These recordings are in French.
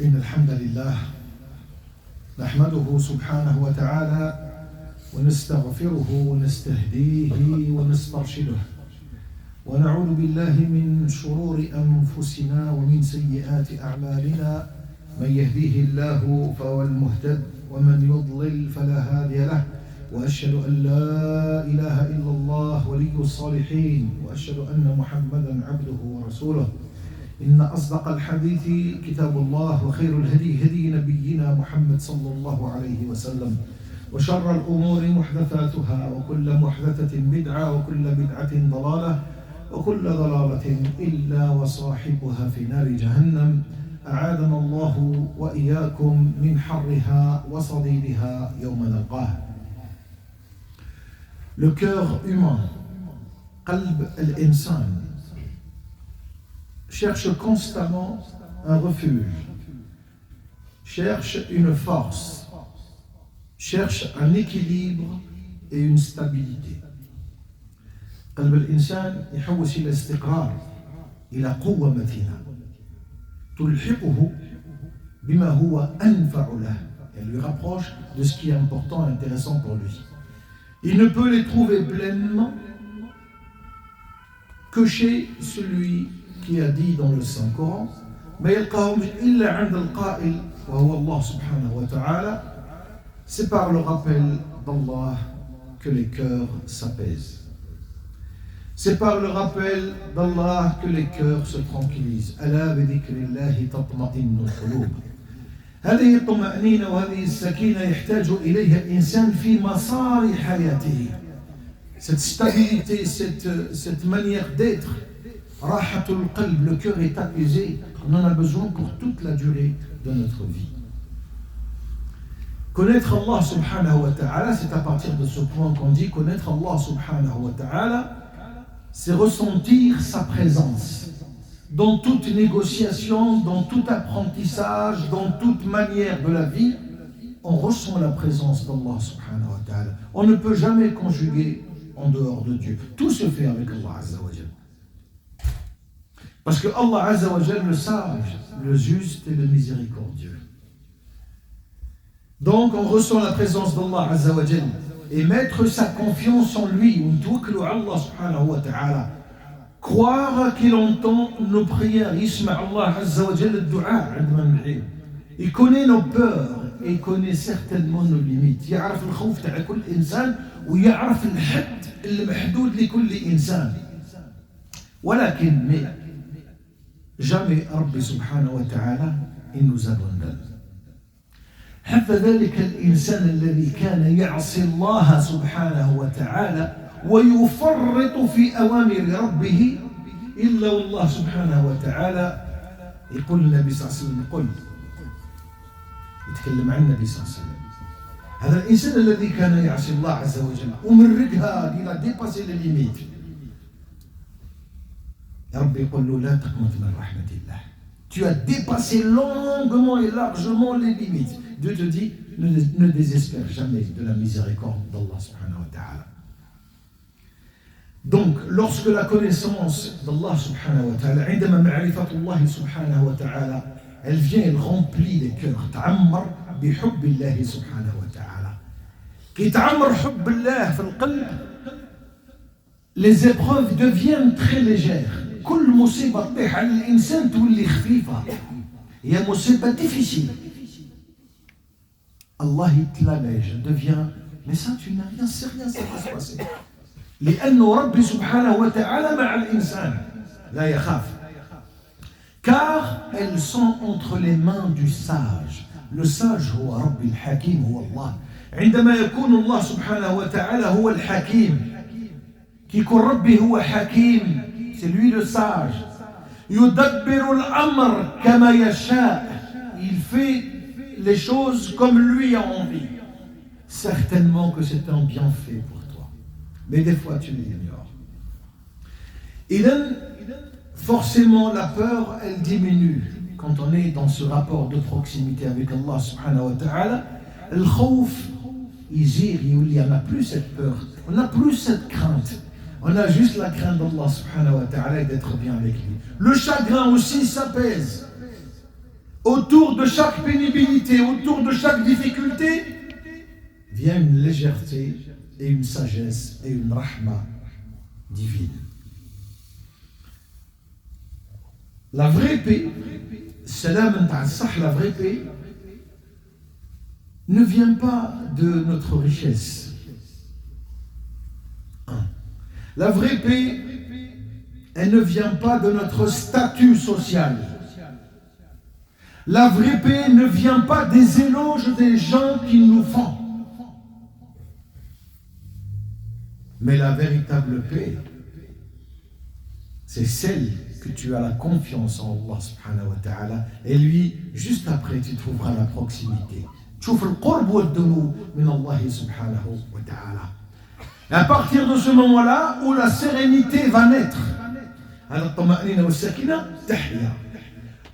إن الحمد لله نحمده سبحانه وتعالى ونستغفره ونستهديه ونسترشده ونعوذ بالله من شرور أنفسنا ومن سيئات أعمالنا من يهديه الله فهو المهتد ومن يضلل فلا هادي له وأشهد أن لا إله إلا الله ولي الصالحين وأشهد أن محمدا عبده ورسوله إن أصدق الحديث كتاب الله وخير الهدي هدي نبينا محمد صلى الله عليه وسلم وشر الأمور محدثاتها وكل محدثة بدعة وكل بدعة ضلالة وكل ضلالة إلا وصاحبها في نار جهنم أعاذنا الله وإياكم من حرها وصديدها يوم نلقاه. Le cœur humain, qalb al-insan, cherche constamment un refuge, cherche une force, cherche un équilibre et une stabilité. قلب الإنسان يحوس إلى استقرار، إلى قوة متينة تلحقه بما هو أنفع له. Elle lui rapproche de ce qui est important et intéressant pour lui. Il ne peut les trouver pleinement que chez celui qui a dit dans le Saint-Coran ما يلقاهم إلا عند القائل وهو الله سبحانه وتعالى. C'est par le rappel d'Allah que les cœurs s'apaisent. C'est par le rappel d'Allah que les cœurs se tranquillisent. ألا بذكر الله تطمئن القلوب. هذه الطمأنينة وهذه السكينة يحتاج إليها الإنسان في مسار حياته. Cette stabilité, cette manière d'être, rahatul qalb, le cœur est apaisé, on en a besoin pour toute la durée de notre vie. Connaître Allah subhanahu wa ta'ala, c'est à partir de ce point qu'on dit connaître Allah subhanahu wa ta'ala, c'est ressentir sa présence. Dans toute négociation, dans tout apprentissage, dans toute manière de la vie, on ressent la présence d'Allah subhanahu wa ta'ala. On ne peut jamais conjuguer en dehors de Dieu. Tout se fait avec Allah azza wa jal. Parce que Allah azza wa jal, le sage, le juste et le miséricordieux. Donc on ressent la présence d'Allah azza wa jal. Et mettre sa confiance en lui, Allah subhanahu wa ta'ala. Croire qu'il entend nos prières. Isma Allah azza wa jal al-du'a. Il connaît nos peurs et il connaît certainement nos limites. يعرف الخوف تاع كل إنسان ويعرف الحد المحدود لكل إنسان. ولكن jamais ربي سبحانه وتعالى il nous abandonne. حتى ذلك الإنسان الذي كان يعصي الله سبحانه وتعالى ويفرط في أوامر ربه إلا والله سبحانه وتعالى يقول النبي صلى الله عليه وسلم قل يتكلم عن النبي صلى الله عليه وسلم هذا الإنسان الذي كان يعصي الله عز وجل ومرقها إلى ديباسي لليميت ربي يقول له لا تقنط من رحمة الله. Tu as dépassé longuement et largement les limites. Dieu te dit, ne désespère jamais de la miséricorde d'Allah subhanahu wa ta'ala. Donc, lorsque la connaissance d'Allah subhanahu wa ta'ala, عندما معرفة الله سبحانه وتعالى, elle vient, elle remplit les cœurs. تعمر بحب الله سبحانه وتعالى. كي تعمر حب الله في القلب, les épreuves deviennent très légères. كل مصيبة تطيح على الإنسان تولي خفيفة. هي مصيبة difficile. Allah il l'allège, devient, mais ça tu n'as rien, c'est rien, ça va se passer. لأنه ربي سبحانه وتعالى مع الإنسان لا يخاف. Car elles sont entre les mains du sage. Le sage هو ربي الحكيم هو الله. عندما يكون الله سبحانه وتعالى هو الحكيم. كي يكون ربي هو حكيم, c'est lui le sage. يدبر الأمر كما يشاء. Il fait les choses comme lui a envie. Certainement que c'est un bienfait pour toi. Mais des fois tu l'ignores. Et là, forcément la peur, elle diminue. Quand on est dans ce rapport de proximité avec Allah subhanahu wa ta'ala, le khawf, il n'y en a plus cette peur. On n'a plus cette crainte. On a juste la crainte d'Allah subhanahu wa ta'ala et d'être bien avec lui. Le chagrin aussi s'apaise. autour de chaque pénibilité, autour de chaque difficulté, vient une légèreté et une sagesse et une rahma divine. La vraie paix, salam ta'assah, la vraie paix, ne vient pas de notre richesse. La vraie paix, elle ne vient pas de notre statut social. La vraie paix ne vient pas des éloges des gens qui nous font. Mais la véritable paix, c'est celle que tu as la confiance en Allah subhanahu wa ta'ala, et lui, juste après, tu trouveras la proximité. تشوف القرب والدنو من الله سبحانه وتعالى. Et à partir de ce moment-là, où la sérénité va naître,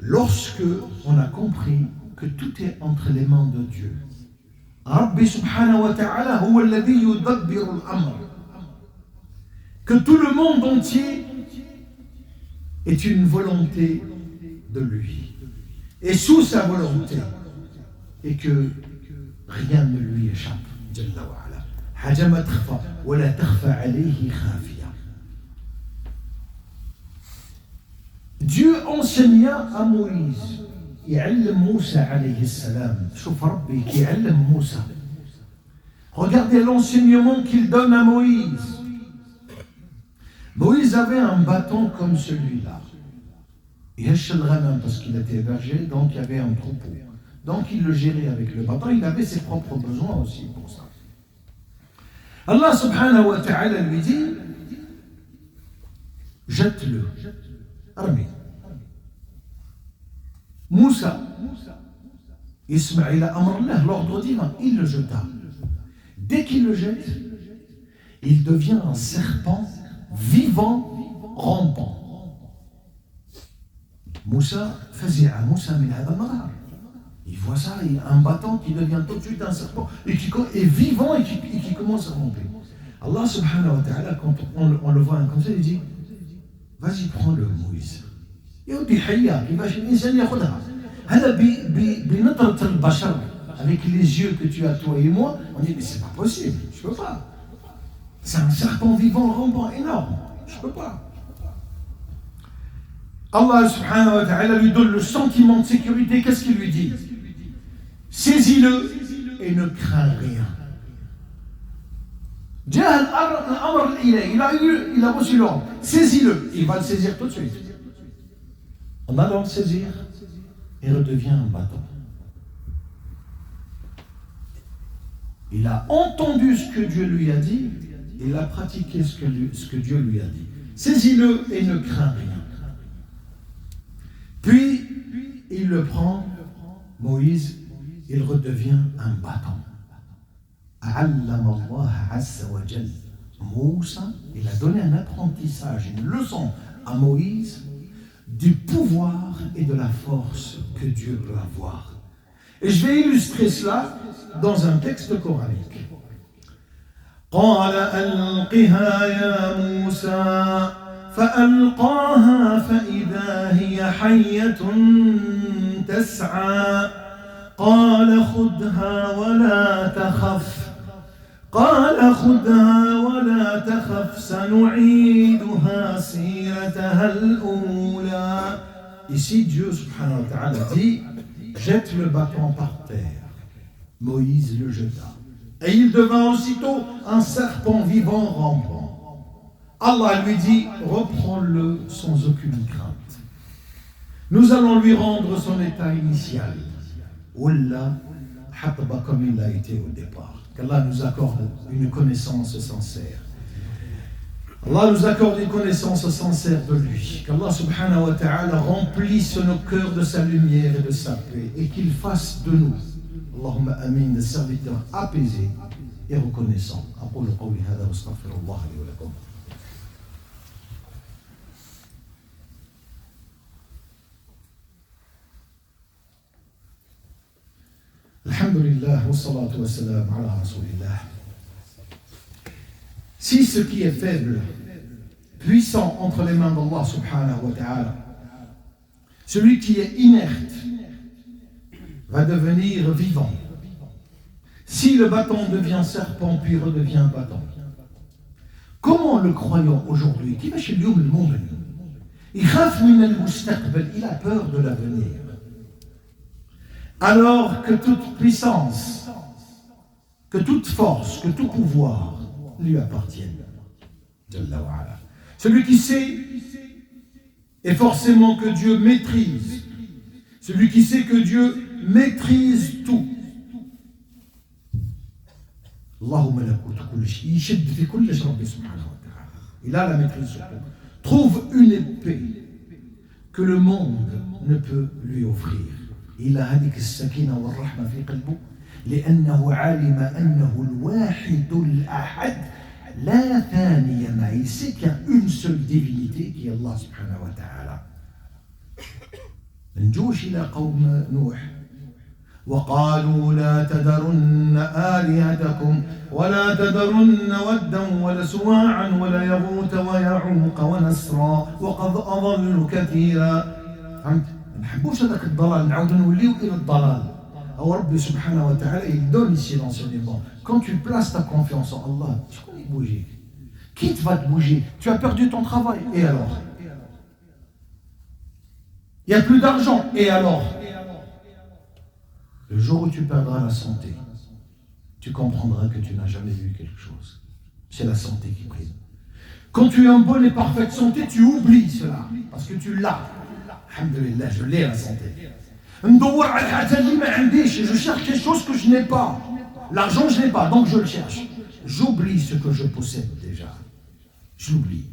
lorsque on a compris que tout est entre les mains de Dieu. Rabbi subhanahu wa ta'ala huwa alladhi yudabbiru al-amr. Que tout le monde entier est une volonté de lui. Et sous sa volonté. Et que rien ne lui échappe. Jalla wa ala. حاجة ما تخفى ولا تخفى عليه خافية. Dieu enseigna à Moïse, يعلم موسى عليه السلام. شوف ربي يعلم موسى. Regardez l'enseignement qu'il donne à Moïse. Moïse avait un bâton comme celui-là. يهش الغنم parce qu'il était hébergé, donc il y avait un troupeau. Donc il le gérait avec le bâton, il avait ses propres besoins aussi pour ça. Allah subhanahu wa ta'ala lui dit, jette-le, armé. Moussa, Ismaïl a amrullah, l'ordre divin, il le jeta. Dès qu'il le jette, il devient un serpent vivant, rampant. Moussa, fazi'a Moussa min hada al-marar. Il voit ça, il a un bâton qui devient tout de suite un serpent et qui est vivant et qui commence à ramper. Allah subhanahu wa ta'ala, quand on le voit comme ça, il dit, vas-y, prends-le, Moïse. Avec les yeux que tu as, toi et moi, on dit, mais c'est pas possible, je peux pas. C'est un serpent vivant, rampant, énorme, je peux pas. Allah subhanahu wa ta'ala lui donne le sentiment de sécurité. Qu'est-ce qu'il lui dit? Saisis-le et ne crains rien. Il a reçu l'ordre. Saisis-le. Il va le saisir tout de suite. En allant le saisir, il redevient un bâton. Il a entendu ce que Dieu lui a dit. Il a pratiqué ce que Dieu lui a dit. Saisis-le et ne crains rien. Puis, il le prend, Moïse, il redevient un bâton. Moussa, il a donné un apprentissage, une leçon à Moïse du pouvoir et de la force que Dieu peut avoir. Et je vais illustrer cela dans un texte coranique. قال ألقها يا موسى فألقاها فإذا هي حية تسعى قال خذها ولا تخف سنعيدها سيرتها الأولى. Ici Dieu subhanahu wa ta'ala dit, jette le bâton par terre. Moïse le jeta. Et il devint aussitôt un serpent vivant rampant. Allah lui dit, reprends-le sans aucune crainte. Nous allons lui rendre son état initial. Wallah, hatba comme il a été au départ. Qu'Allah nous accorde une connaissance sincère. Allah nous accorde une connaissance sincère de lui. Qu'Allah subhanahu wa ta'ala remplisse nos cœurs de sa lumière et de sa paix. Et qu'il fasse de nous, Allahumma amin, des serviteurs apaisés et reconnaissants. أقول قولي هذا واستغفر الله لي ولكم. Alhamdulillah, wa salatu wa salam ala rasulillah. Si ce qui est faible, puissant entre les mains d'Allah subhanahu wa ta'ala, celui qui est inerte, va devenir vivant. Si le bâton devient serpent, puis redevient bâton. Comment le croyant aujourd'hui, qui va chez lui, le monde, il a peur de l'avenir. Alors que toute puissance, que toute force, que tout pouvoir lui appartiennent. Celui qui sait est forcément que Dieu maîtrise. Celui qui sait que Dieu maîtrise tout. Il a la maîtrise sur tout. Trouve une épée que le monde ne peut lui offrir. Il a هذيك السكينة والرحمة في قلبه لأنه علم أنه الواحد الأحد لا ثاني معه. Il sait qu'il y a une seule divinité qui est Allah subhanahu wa ta'ala. نجوش إلى قوم نوح وقالوا لا تذرن آلهتكم ولا تذرن ودا ولا سواعا ولا يغوث ويعوق ونسرا وقد أضلوا كثيرا. فهمت؟ ما نحبوش هذاك الضلال نعاودوا نوليو إلى الضلال. أو ربي سبحانه وتعالى il donne ici l'enseignement. Quand tu places ta confiance en Allah, tu connais bouger. Qui va te bouger? Tu as perdu ton travail, et alors? Il n'y a plus d'argent, et alors? Le jour où tu perdras la santé, tu comprendras que tu n'as jamais vu quelque chose. C'est la santé qui prime. Quand tu es en bonne et parfaite santé, tu oublies cela, parce que tu l'as. Alhamdulillah, je l'ai la santé. Je cherche quelque chose que je n'ai pas. L'argent, je n'ai pas, donc je le cherche. J'oublie ce que je possède déjà. Je l'oublie.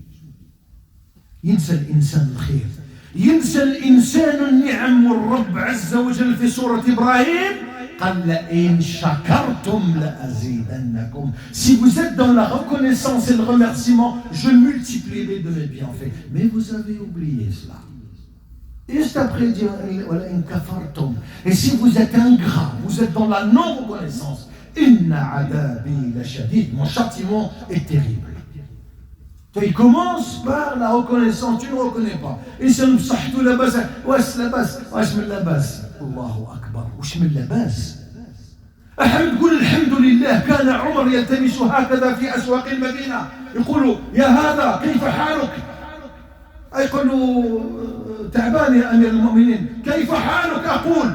ينسى الإنسان الخير. ينسى الإنسان النعم والرب عز وجل في سورة إبراهيم قال لئن شكرتم لأزيدنكم. Si vous êtes dans la reconnaissance et le remerciement, je multiplierai de mes bienfaits. Mais vous avez oublié cela. Juste après dire ولئن كفرتم. Et si vous êtes ingrat, vous êtes dans la non-reconnaissance, إن عذابي لشديد. Mon châtiment est terrible. Il commence par la reconnaissance, tu ne reconnais pas. Et ça nous صحت لاباس واش لاباس واش من لاباس الله أكبر واش من لاباس. أحمد قول الحمد لله. كان عمر يلتمس هكذا في أسواق المدينة يقول يا هذا كيف حالك؟ يقول له تعبان يا أمير المؤمنين. كيف حالك؟ أقول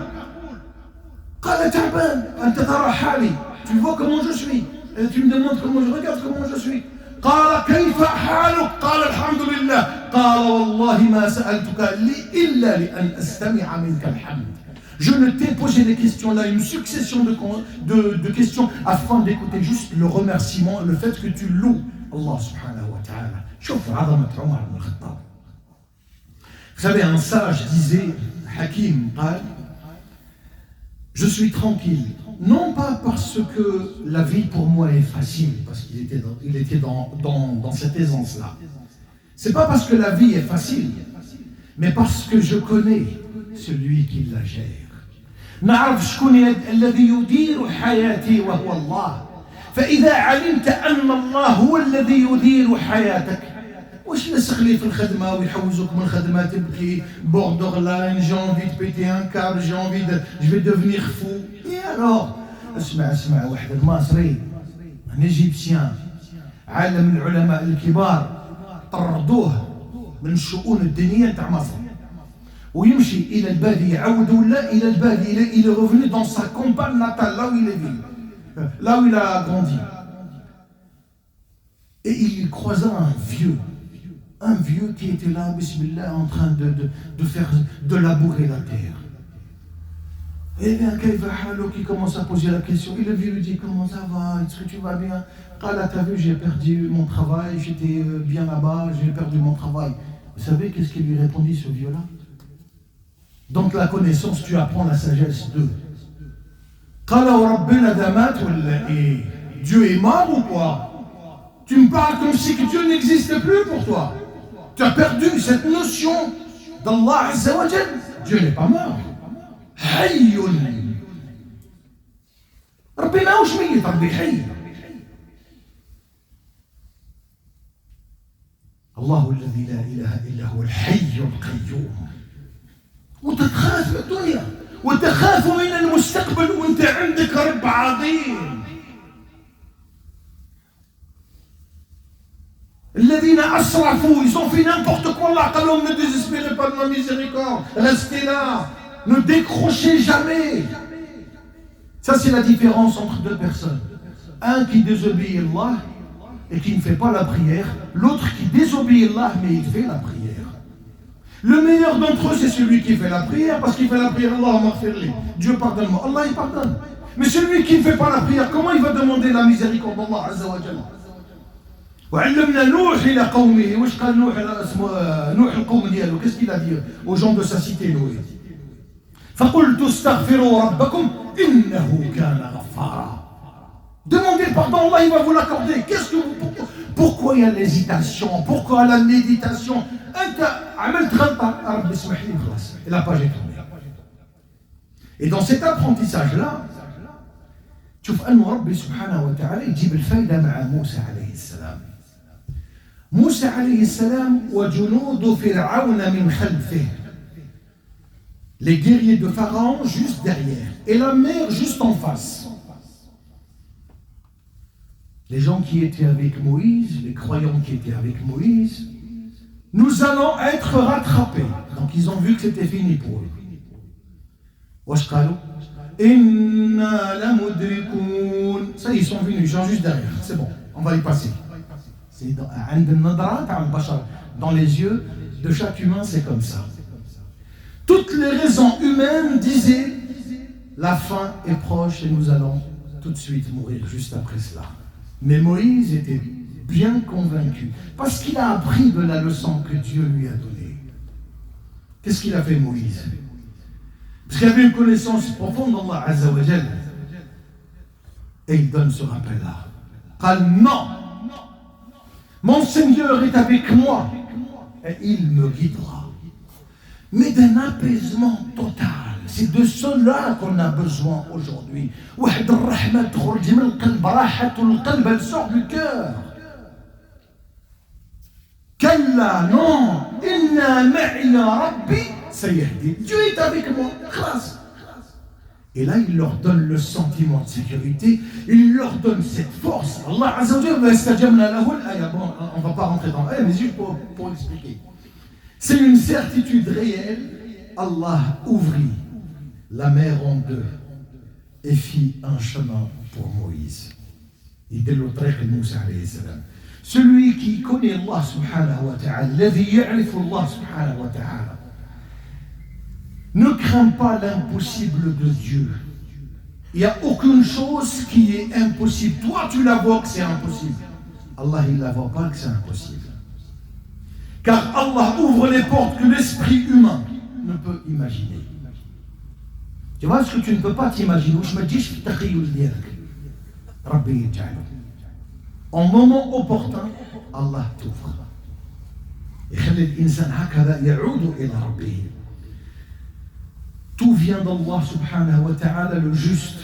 قال تعبان. أنت ترى حالي. Tu vois comment je suis. Et tu me demandes comment je regarde comment je suis. قال كيف حالك؟ قال الحمد لله. قال والله ما سألتك إلا لأن أستمع منك الحمد. Je ne t'ai posé des questions là, une succession de questions afin d'écouter juste le remerciement et le fait que tu loues Allah subhanahu wa ta'ala. شوف عظمة عمر بن الخطاب. Vous savez, un sage disait, Hakim, je suis tranquille. Non pas parce que la vie pour moi est facile, parce qu'il était dans cette aisance-là. C'est pas parce que la vie est facile, mais parce que je connais celui qui la gère. نعرف شكون الذي يدير حياتي وهو الله. فإذا علمت أن الله هو الذي يدير حياتك. واش نسخلي في الخدمة ويحوزوك من الخدمة تبكي borderline, j'ai envie de péter un câble, je vais devenir fou. Et alors اسمع واحد المصري un égyptien عالم من العلماء الكبار طردوه من الشؤون الدينية تاع مصر ويمشي إلى البادية عود ولا إلى البادية. Il est revenu dans sa campagne natale, là où il est venu, là où il a grandi. Et il croisa un vieux qui était là, bismillah, en train de labourer la terre. Et bien, qui commence à poser la question. Et le vieux lui dit, comment ça va? Est-ce que tu vas bien? Ah, t'as vu, j'ai perdu mon travail, j'étais bien là-bas, j'ai perdu mon travail. Vous savez qu'est-ce qu'il lui répondit, ce vieux-là? Donc la connaissance, tu apprends la sagesse d'eux. Dieu est mort ou quoi? Tu me parles comme si que Dieu n'existe plus pour toi. Tu as perdu cette notion d'Allah Azza wa Jal. Dieu n'est pas mort. حي ربي ماهوش ميت ربي حي. الله الذي لا إله إلا هو الحي القيوم. وتتخاف في الدنيا وتخاف من المستقبل وانت عندك رب عظيم. الذين أسرفوا, ils ont fait n'importe quoi là. Allah, ne désespérez pas de ma miséricorde. Restez là. Ne décrochez jamais. Ça, c'est la différence entre deux personnes. Un qui désobéit à Allah et qui ne fait pas la prière. L'autre qui désobéit à Allah mais il fait la prière. Le meilleur d'entre eux, c'est celui qui fait la prière, parce qu'il fait la prière, Allah maghfirli. Dieu pardonne-moi. Allah, il pardonne. Mais celui qui ne fait pas la prière, comment il va demander la miséricorde d'Allah Azza wa Jalla? وعلمنا نوح إلى قومه. واش قال نوح نوح القوم ديالو؟ qu'est-ce qu'il a dit aux gens de sa cité Noé? فقلت استغفروا ربكم إنه كان غفارا. Demandez pardon, Allah il va vous l'accorder. Qu'est-ce que vous, pourquoi il y a l'hésitation? Pourquoi la méditation? Et la page est tournée. Et dans cet apprentissage-là, شوف أن ربي سبحانه وتعالى يجيب الفائدة مع موسى عليه السلام. موسى عليه السلام وجنود فرعون من خلفه. Les guerriers de Pharaon juste derrière. Et la mer juste en face. Les gens qui étaient avec Moïse, les croyants qui étaient avec Moïse, nous allons être rattrapés. Donc ils ont vu que c'était fini pour eux. واش قالوا؟ إنا لمدركون. Ça ils sont venus, ils sont juste derrière. C'est bon, on va y passer. C'est عند النظرة تاع البشر. Dans les yeux de chaque humain, c'est comme ça. Toutes les raisons humaines disaient la fin est proche et nous allons tout de suite mourir juste après cela. Mais Moïse était bien convaincu parce qu'il a appris de la leçon que Dieu lui a donnée. Qu'est-ce qu'il a fait Moïse? Parce qu'il avait une connaissance profonde d'Allah Azza wa Jal. Et il donne ce rappel-là. Qal non, mon Seigneur est avec moi et il me guidera. Mais d'un apaisement total. C'est de cela qu'on a besoin aujourd'hui. واحد الرحمة تخرج من القلب, راحة القلب, elle sort du cœur. كلا non, إنا معي ربي سيهدي. Dieu est avec moi. خلاص. Et là, il leur donne le sentiment de sécurité, il leur donne cette force. Allah Azza wa Jalla istajabna lahu al-aya. Bon, on ne va pas rentrer dans l'aya, mais juste pour expliquer. C'est une certitude réelle. Allah ouvrit la mer en deux et fit un chemin pour Moïse. يدل طريق موسى عليه السلام. Celui qui connaît Allah subhanahu wa ta'ala, الذي يعرف الله سبحانه وتعالى, ne crains pas l'impossible de Dieu. Il n'y a aucune chose qui est impossible. Toi, tu la vois que c'est impossible. Allah, il ne la voit pas que c'est impossible. Car Allah ouvre les portes que l'esprit humain ne peut imaginer. Tu vois ce que tu ne peux pas t'imaginer. En moment opportun, Allah t'ouvre. Tout vient d'Allah subhanahu wa ta'ala, le juste,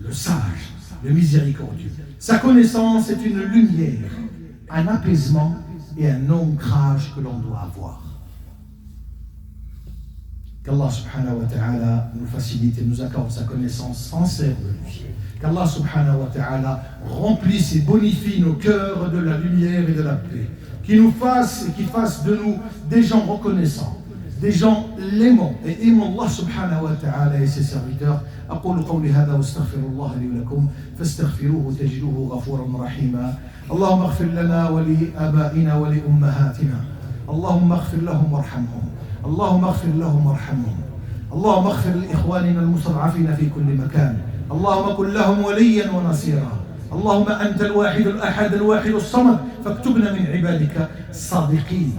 le sage, le miséricordieux. Sa connaissance est une lumière, un apaisement et un ancrage que l'on doit avoir. Qu'Allah subhanahu wa ta'ala nous facilite et nous accorde sa connaissance sincère de lui. Qu'Allah subhanahu wa ta'ala remplisse et bonifie nos cœurs de la lumière et de la paix. Qu'il nous fasse et qu'il fasse de nous des gens reconnaissants, des gens l'aimants et aimant Allah subhanahu wa ta'ala et ses serviteurs. أقول قولي هذا واستغفر الله لي ولكم فاستغفروه تجدوه غفورا رحيما. اللهم اغفر لنا ولآبائنا ولأمهاتنا. اللهم اغفر لهم وارحمهم. اللهم اغفر لهم وارحمهم. اللهم اغفر لإخواننا المستضعفين في كل مكان. اللهم كن لهم وليا ونصيرا. اللهم أنت الواحد الأحد الواحد الصمد فاكتبنا من عبادك الصادقين.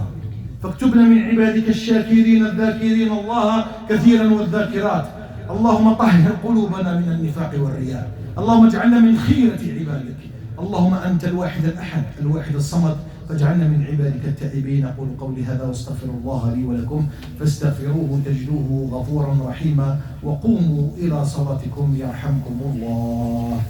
فاكتبنا من عبادك الشاكرين الذاكرين الله كثيرا والذاكرات. اللهم طهر قلوبنا من النفاق والرياء. اللهم اجعلنا من خيرة عبادك. اللهم أنت الواحد الأحد الواحد الصمد فاجعلنا من عبادك التائبين. أقول قولي هذا واستغفر الله لي ولكم فاستغفروه تجدوه غفورا رحيما. وقوموا إلى صلاتكم يرحمكم الله.